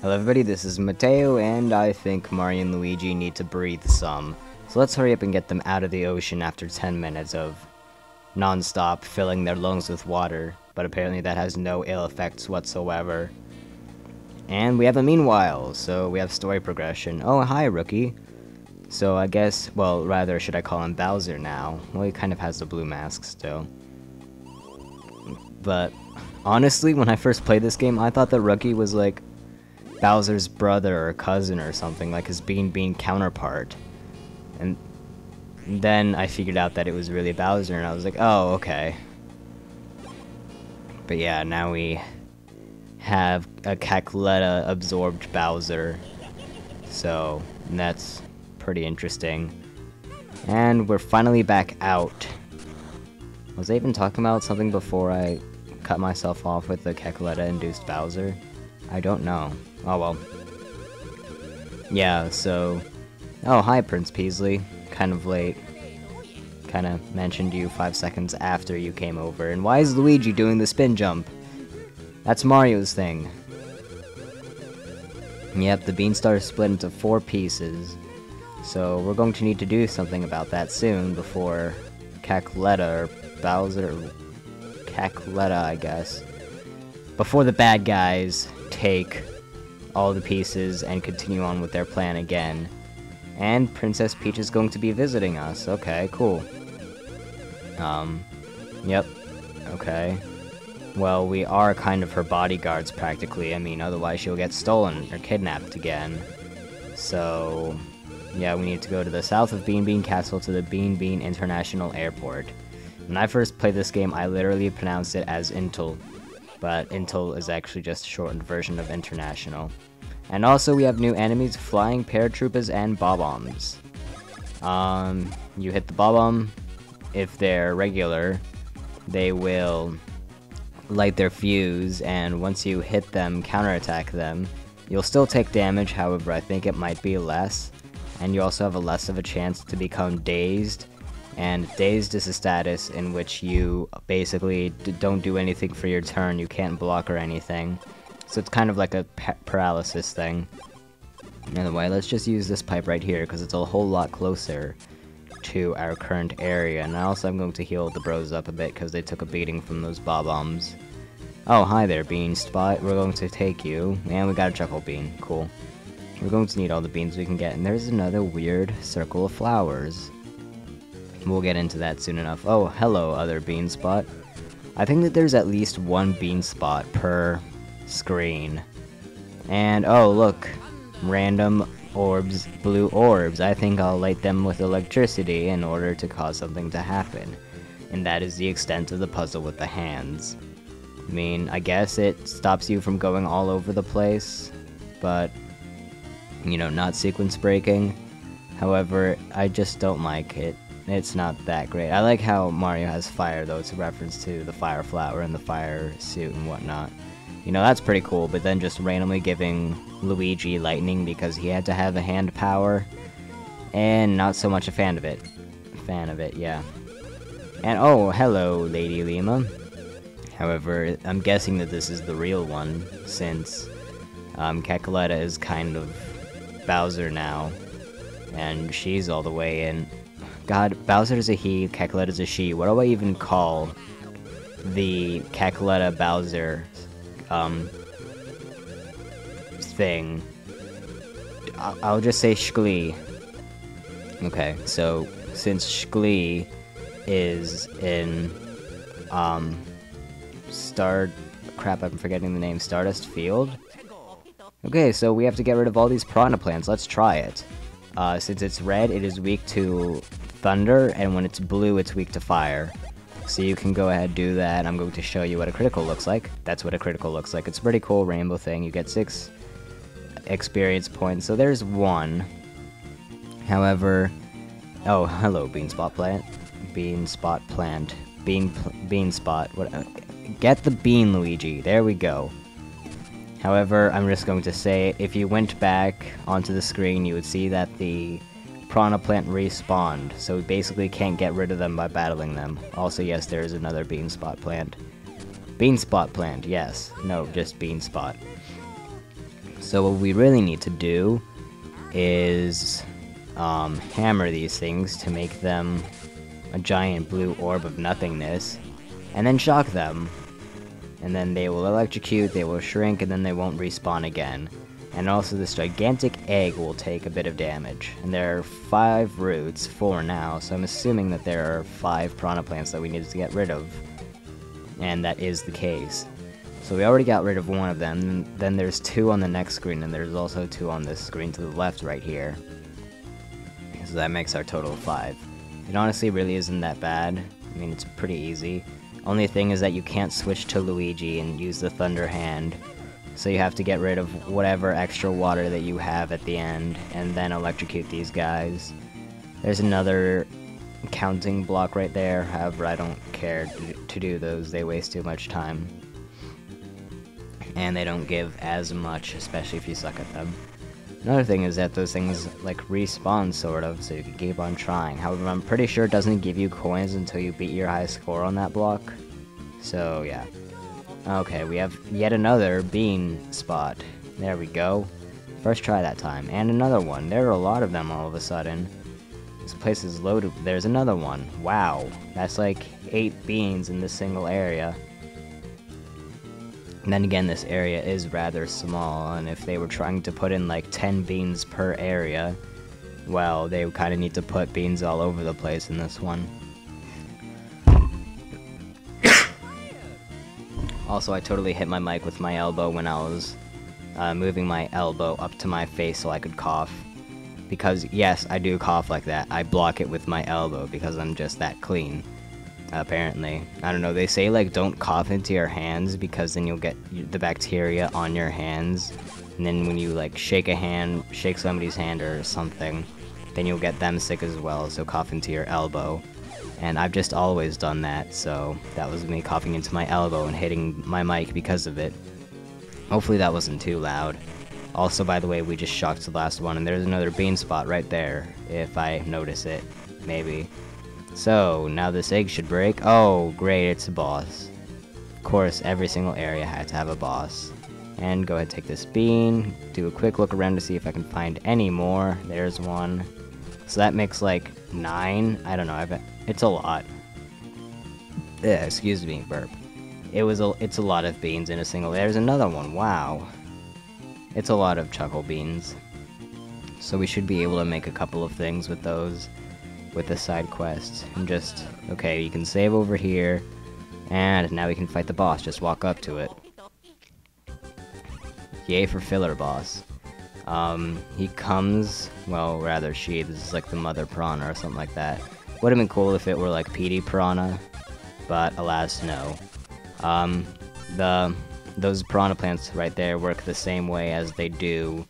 Hello everybody, this is Mateo, and I think Mario and Luigi need to breathe some. So let's hurry up and get them out of the ocean after 10 minutes of non-stop filling their lungs with water, but apparently that has no ill effects whatsoever. And we have a meanwhile, so we have story progression. Oh, hi, rookie. So I guess, well, rather, should I call him Bowser now? Well, he kind of has the blue mask still. But, honestly, when I first played this game, I thought that Rookie was like Bowser's brother or cousin or something, like his Bean counterpart. And then I figured out that it was really Bowser, and I was like, oh, okay. But yeah, now we have a Cackletta-absorbed Bowser. So, that's pretty interesting. And we're finally back out. Was I even talking about something before I cut myself off with the Cackletta-induced Bowser? I don't know. Oh well. Yeah, so... Oh, hi, Prince Peasley. Kind of late. Kinda mentioned you 5 seconds after you came over. And why is Luigi doing the spin jump? That's Mario's thing. Yep, the Beanstar is split into 4 pieces. So we're going to need to do something about that soon before Cackletta, or Bowser... Cackletta, I guess. Before the bad guys take all the pieces and continue on with their plan again. And Princess Peach is going to be visiting us. Okay, cool. Yep. Okay. Well, we are kind of her bodyguards, practically. I mean, otherwise she'll get stolen or kidnapped again. So, yeah, we need to go to the south of Bean Bean Castle to the Bean Bean International Airport. When I first played this game, I literally pronounced it as Intel. But Intel is actually just a shortened version of International. And also we have new enemies, flying paratroopers and bob-ombs. You hit the bob-omb. If they're regular, they will light their fuse, and once you hit them, counterattack them. You'll still take damage, however I think it might be less. And you also have a less of a chance to become dazed. And dazed is a status in which you basically don't do anything for your turn, you can't block or anything. So it's kind of like a paralysis thing. Anyway, let's just use this pipe right here, because it's a whole lot closer to our current area. And also I'm going to heal the bros up a bit, because they took a beating from those bob-ombs. Oh, hi there, Bean Spot. We're going to take you. And we got a Chuckle Bean. Cool. We're going to need all the beans we can get. And there's another weird circle of flowers. We'll get into that soon enough. Oh, hello, other bean spot. I think that there's at least one bean spot per screen. And, oh, look. Random orbs, blue orbs. I think I'll light them with electricity in order to cause something to happen. And that is the extent of the puzzle with the hands. I mean, I guess it stops you from going all over the place, but, you know, not sequence breaking. However, I just don't like it. It's not that great. I like how Mario has fire, though. It's a reference to the fire flower and the fire suit and whatnot. You know, that's pretty cool, but then just randomly giving Luigi lightning because he had to have a hand power, and not so much a fan of it. Yeah. And oh, hello, Lady Lima. However, I'm guessing that this is the real one, since Cackletta is kind of Bowser now, and she's all the way in. God, Bowser is a he, Cackletta is a she. What do I even call the Cackletta Bowser thing? I'll just say Shklee. Okay, so since Shklee is in crap, I'm forgetting the name, Stardust Field? Okay, so we have to get rid of all these piranha plants. Let's try it. Since it's red, it is weak to thunder, and when it's blue, it's weak to fire. So you can go ahead and do that. I'm going to show you what a critical looks like. That's what a critical looks like. It's a pretty cool rainbow thing. You get 6 experience points, so there's 1. However... Oh, hello, Beanspot Plant. Beanspot Plant. Beanspot. What? Get the bean, Luigi. There we go. However, I'm just going to say, if you went back onto the screen, you would see that the Piranha Plant respawned, so we basically can't get rid of them by battling them. Also, yes, there is another Beanspot Plant. Beanspot Plant, yes. No, just Beanspot. So what we really need to do is hammer these things to make them a giant blue orb of nothingness, and then shock them. And then they will electrocute, they will shrink, and then they won't respawn again. And also this gigantic egg will take a bit of damage. And there are 5 roots, 4 now, so I'm assuming that there are 5 piranha plants that we need to get rid of. And that is the case. So we already got rid of one of them, then there's 2 on the next screen, and there's also 2 on this screen to the left right here. So that makes our total of 5. It honestly really isn't that bad. I mean, it's pretty easy. Only thing is that you can't switch to Luigi and use the Thunder Hand. So you have to get rid of whatever extra water that you have at the end, and then electrocute these guys. There's another counting block right there, however I don't care to do those, they waste too much time. And they don't give as much, especially if you suck at them. Another thing is that those things, like, respawn, sort of, so you can keep on trying. However, I'm pretty sure it doesn't give you coins until you beat your high score on that block. So, yeah. Okay, we have yet another bean spot. There we go. First try that time. And another one. There are a lot of them all of a sudden. This place is loaded. There's another one. Wow. That's like 8 beans in this single area. And then again, this area is rather small, and if they were trying to put in like 10 beans per area, well, they would kind of need to put beans all over the place in this one. Also, I totally hit my mic with my elbow when I was moving my elbow up to my face so I could cough. Because, yes, I do cough like that. I block it with my elbow because I'm just that clean. Apparently. I don't know, they say, like, don't cough into your hands because then you'll get the bacteria on your hands. And then when you, like, shake somebody's hand or something, then you'll get them sick as well, so cough into your elbow. And I've just always done that, so that was me coughing into my elbow and hitting my mic because of it. Hopefully that wasn't too loud. Also, by the way, we just shocked the last one, and there's another bean spot right there, if I notice it, maybe. So, now this egg should break. Oh, great, it's a boss. Of course, every single area had to have a boss. And go ahead and take this bean, do a quick look around to see if I can find any more. There's one. So that makes like 9. I don't know, it's a lot. Yeah, excuse me, burp. It's a lot of beans in a single. There's another one, wow. It's a lot of chuckle beans. So we should be able to make a couple of things with those. With the side quests, and just, okay, you can save over here, and now we can fight the boss, just walk up to it. Yay for filler boss. He comes, well, rather she, this is like the mother piranha or something like that. Would've been cool if it were like PD piranha, but alas, no. Those piranha plants right there work the same way as they do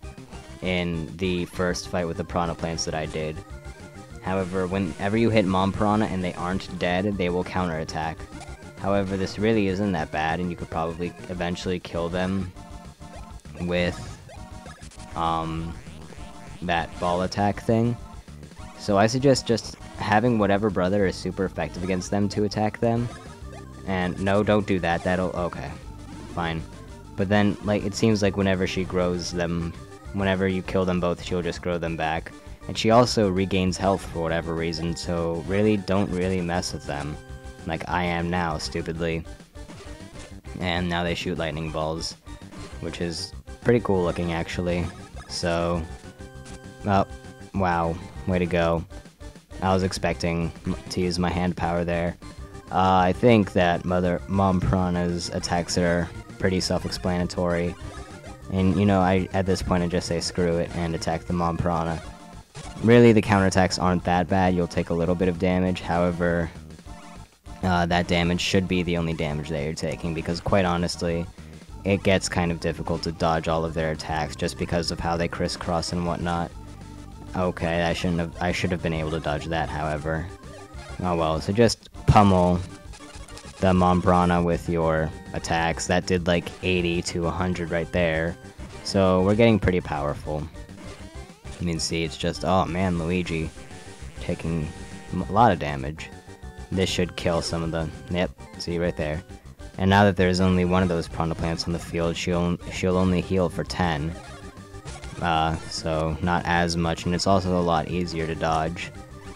in the first fight with the piranha plants that I did. However, whenever you hit Mom Piranha and they aren't dead, they will counterattack. However, this really isn't that bad, and you could probably eventually kill them with that ball attack thing. So I suggest just having whatever brother is super effective against them to attack them. And no, don't do that, okay, fine. But then, like, it seems like whenever she grows them, whenever you kill them both, she'll just grow them back. And she also regains health for whatever reason, so really don't mess with them. Like I am now, stupidly. And now they shoot lightning balls, which is pretty cool looking actually. So, oh, wow, way to go. I was expecting to use my hand power there. I think that Mom Piranha's attacks are pretty self-explanatory. And, you know, at this point I just say screw it and attack the Mom Piranha. Really, the counterattacks aren't that bad, you'll take a little bit of damage, however, that damage should be the only damage that you're taking, because quite honestly, it gets kind of difficult to dodge all of their attacks just because of how they crisscross and whatnot. Okay, I should have been able to dodge that, however. Oh well, so just pummel the Mom Piranha with your attacks. That did like 80 to 100 right there, so we're getting pretty powerful. I mean, see, it's just, oh man, Luigi taking a lot of damage. This should kill some of the, yep, see right there. And now that there's only one of those piranha plants on the field, she'll only heal for 10. so not as much, and it's also a lot easier to dodge.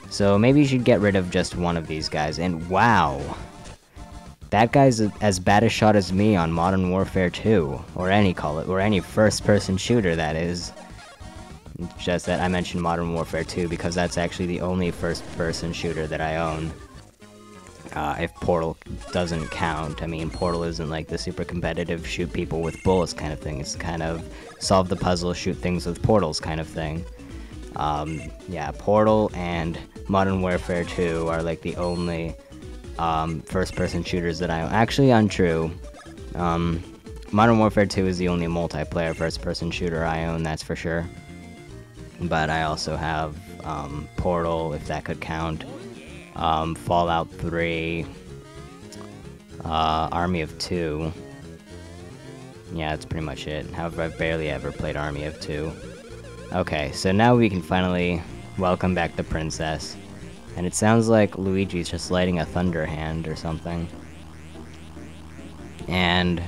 So maybe you should get rid of just one of these guys, and wow! That guy's as bad a shot as me on Modern Warfare 2, or any first-person shooter, that is. It's just that I mentioned Modern Warfare 2 because that's actually the only first-person shooter that I own. If Portal doesn't count. I mean, Portal isn't like the super competitive shoot people with bullets kind of thing. It's kind of solve the puzzle, shoot things with portals kind of thing. Yeah, Portal and Modern Warfare 2 are like the only first-person shooters that I own. Actually, untrue. Modern Warfare 2 is the only multiplayer first-person shooter I own, that's for sure. But I also have Portal, if that could count. Fallout 3, Army of 2. Yeah, that's pretty much it. However, I've barely ever played Army of 2. Okay, so now we can finally welcome back the princess. And it sounds like Luigi's just lighting a thunder hand or something. And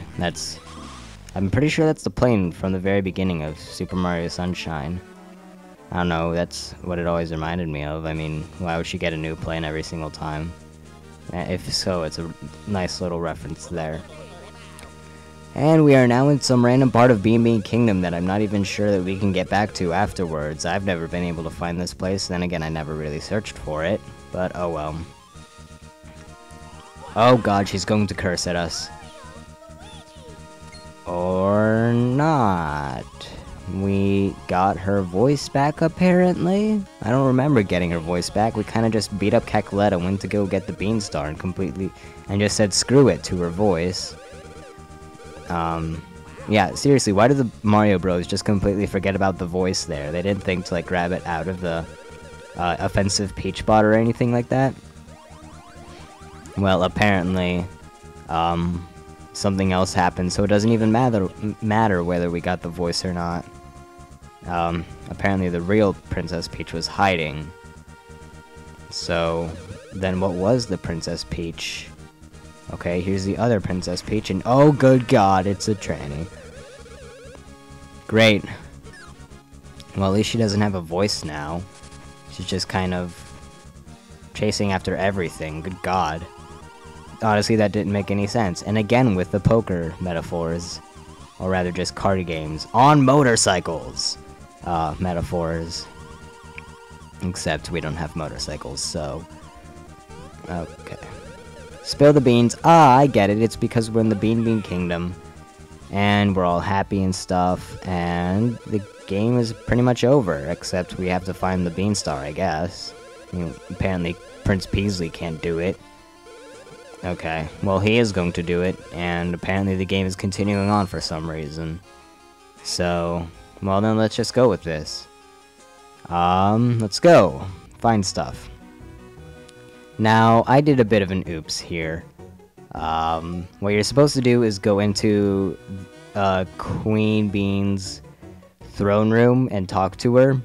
I'm pretty sure that's the plane from the very beginning of Super Mario Sunshine. I don't know, that's what it always reminded me of. I mean, why would she get a new plane every single time? If so, it's a nice little reference there. And we are now in some random part of Bean Bean Kingdom that I'm not even sure that we can get back to afterwards. I've never been able to find this place, then again, I never really searched for it. But, oh well. Oh god, she's going to curse at us. Or not. We got her voice back, apparently? I don't remember getting her voice back. We kind of just beat up Cacoletta, went to go get the Beanstar, and just said screw it to her voice. Yeah, seriously, why did the Mario Bros just completely forget about the voice there? They didn't think to, like, grab it out of the, offensive Peach bot or anything like that? Well, apparently, something else happened, so it doesn't even matter whether we got the voice or not. Apparently the real Princess Peach was hiding. So, then what was the Princess Peach? Okay, here's the other Princess Peach, and oh good god, it's a tranny. Great. Well, at least she doesn't have a voice now. She's just kind of chasing after everything, good god. Honestly, that didn't make any sense. And again, with the poker metaphors, or rather just card games, on motorcycles metaphors. Except we don't have motorcycles, so... Okay. Spill the beans. Ah, I get it. It's because we're in the Bean Bean Kingdom, and we're all happy and stuff, and the game is pretty much over, except we have to find the Beanstar, I guess. You know, apparently Prince Peasley can't do it. Okay, well he is going to do it, and apparently the game is continuing on for some reason. So, well then let's just go with this. Let's go. Find stuff. Now, I did a bit of an oops here. What you're supposed to do is go into Queen Bean's throne room and talk to her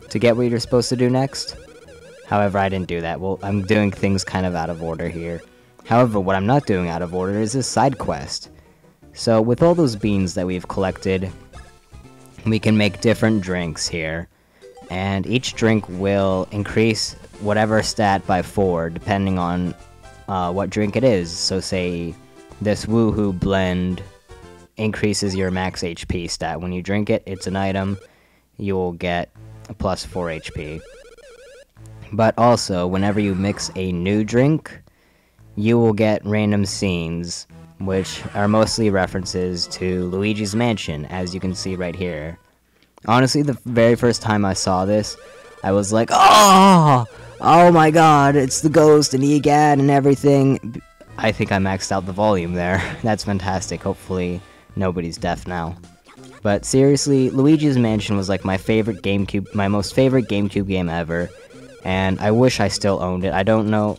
to get what you're supposed to do next. However, I didn't do that. Well, I'm doing things kind of out of order here. However, what I'm not doing out of order is this side quest. So, with all those beans that we've collected, we can make different drinks here. And each drink will increase whatever stat by 4, depending on what drink it is. So say this Woohoo blend increases your max HP stat. When you drink it, it's an item, you will get a plus 4 HP. But also, whenever you mix a new drink, you will get random scenes, which are mostly references to Luigi's Mansion, as you can see right here. Honestly, the very first time I saw this, I was like, oh my god, it's the ghost and EGAD and everything. I think I maxed out the volume there. That's fantastic. Hopefully nobody's deaf now. But seriously, Luigi's Mansion was like my most favorite GameCube game ever, and I wish I still owned it. I don't know.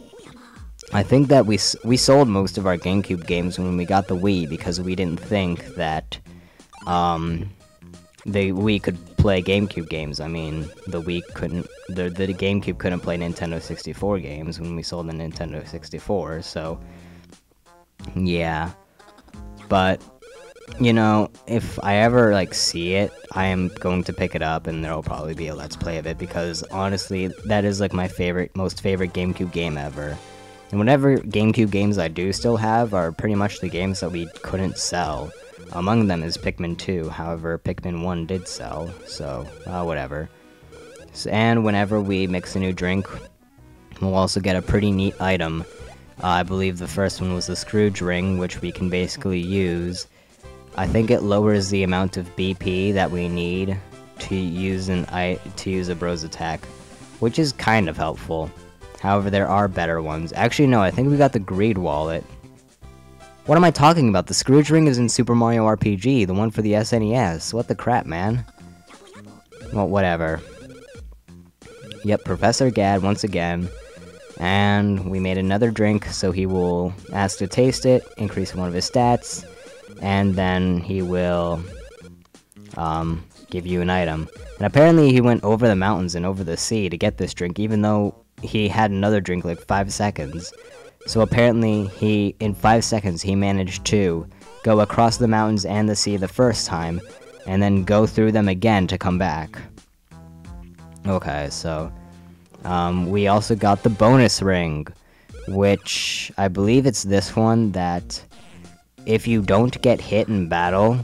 I think that we sold most of our GameCube games when we got the Wii because we didn't think that the Wii could play GameCube games. I mean, the GameCube couldn't play Nintendo 64 games when we sold the Nintendo 64, so yeah. But You know, if I ever, like, see it, I am going to pick it up, and there'll probably be a Let's Play of it, because, honestly, that is, like, my most favorite GameCube game ever. And whatever GameCube games I do still have are pretty much the games that we couldn't sell. Among them is Pikmin 2, however, Pikmin 1 did sell, so, whatever. And whenever we mix a new drink, we'll also get a pretty neat item. I believe the first one was the Scrooge ring, which we can basically use. I think it lowers the amount of BP that we need to use a bro's attack, which is kind of helpful. However, there are better ones. Actually, no, I think we got the Greed Wallet. What am I talking about? The Scrooge ring is in Super Mario RPG, the one for the SNES. What the crap, man? Well, whatever. Yep, Professor Gad once again. And we made another drink, so he will ask to taste it, increase one of his stats, and then he will give you an item. And apparently he went over the mountains and over the sea to get this drink, even though he had another drink like 5 seconds. So apparently in 5 seconds he managed to go across the mountains and the sea the first time, and then go through them again to come back. Okay, so we also got the bonus ring, which I believe it's this one that if you don't get hit in battle,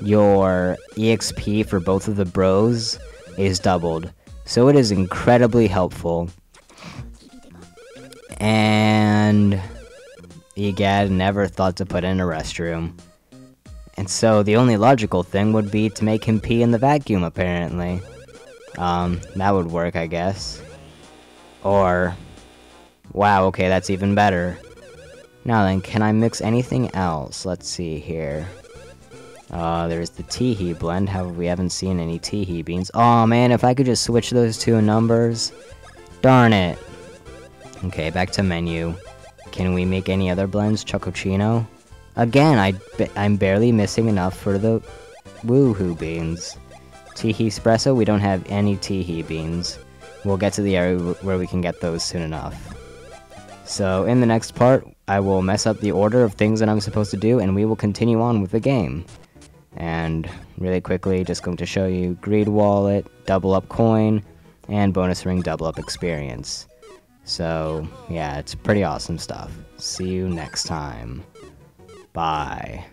your EXP for both of the bros is doubled. So it is incredibly helpful. And Egad never thought to put in a restroom. And so the only logical thing would be to make him pee in the vacuum, apparently. That would work, I guess. Or, wow, okay, that's even better. Now then, can I mix anything else? Let's see here. There's the Teehee blend, however we haven't seen any Teehee beans. Aw, man, if I could just switch those two numbers. Darn it. Okay, back to menu. Can we make any other blends? Chocochino? Again, I'm barely missing enough for the Woohoo beans. Teehee espresso? We don't have any Teehee beans. We'll get to the area where we can get those soon enough. So, in the next part, I will mess up the order of things that I'm supposed to do, and we will continue on with the game. And, really quickly, just going to show you Greed Wallet, Double Up Coin, and Bonus Ring Double Up Experience. So, yeah, it's pretty awesome stuff. See you next time. Bye.